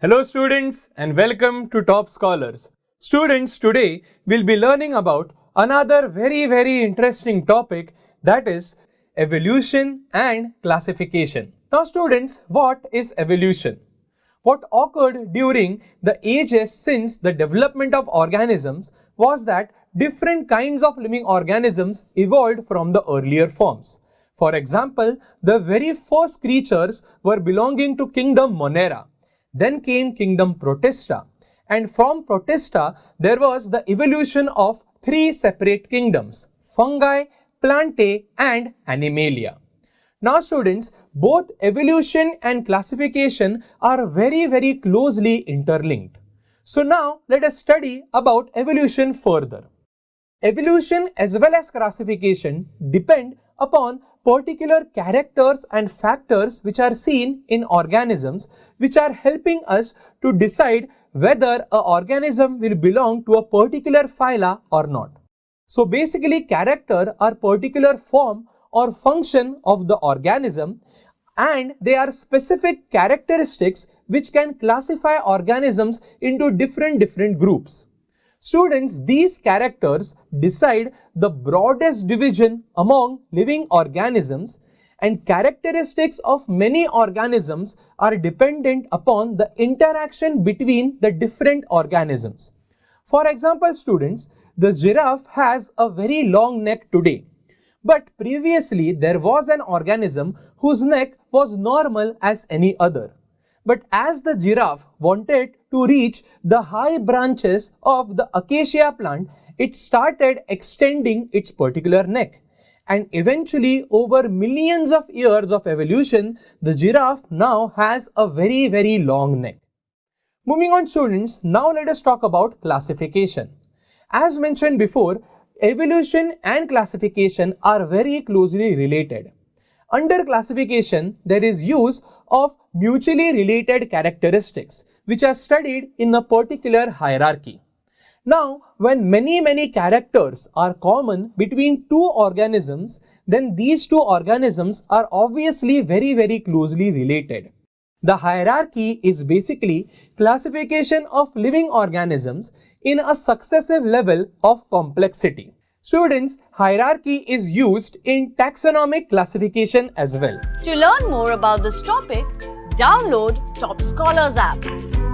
Hello students and welcome to Top Scholars. Students, today we'll be learning about another very interesting topic, that is evolution and classification. Now students, what is evolution? What occurred during the ages since the development of organisms was that different kinds of living organisms evolved from the earlier forms. For example, the very first creatures were belonging to kingdom Monera. Then came kingdom Protista, and from Protista there was the evolution of three separate kingdoms: fungi, plantae and animalia. Now students, both evolution and classification are very closely interlinked. So now let us study about evolution further. Evolution as well as classification depend upon particular characters and factors which are seen in organisms, which are helping us to decide whether an organism will belong to a particular phyla or not. So basically, character are particular form or function of the organism, and they are specific characteristics which can classify organisms into different groups. Students, these characters decide the broadest division among living organisms, and characteristics of many organisms are dependent upon the interaction between the different organisms. For example, students, the giraffe has a very long neck today, but previously there was an organism whose neck was normal as any other. But as the giraffe wanted to reach the high branches of the acacia plant, it started extending its particular neck. And eventually, over millions of years of evolution, the giraffe now has a very long neck. Moving on students, now let us talk about classification. As mentioned before, evolution and classification are very closely related. Under classification, there is use of mutually related characteristics which are studied in a particular hierarchy. Now, when many characters are common between two organisms, then these two organisms are obviously very closely related. The hierarchy is basically classification of living organisms in a successive level of complexity. Students, hierarchy is used in taxonomic classification as well. To learn more about this topic, download Toppscholars app.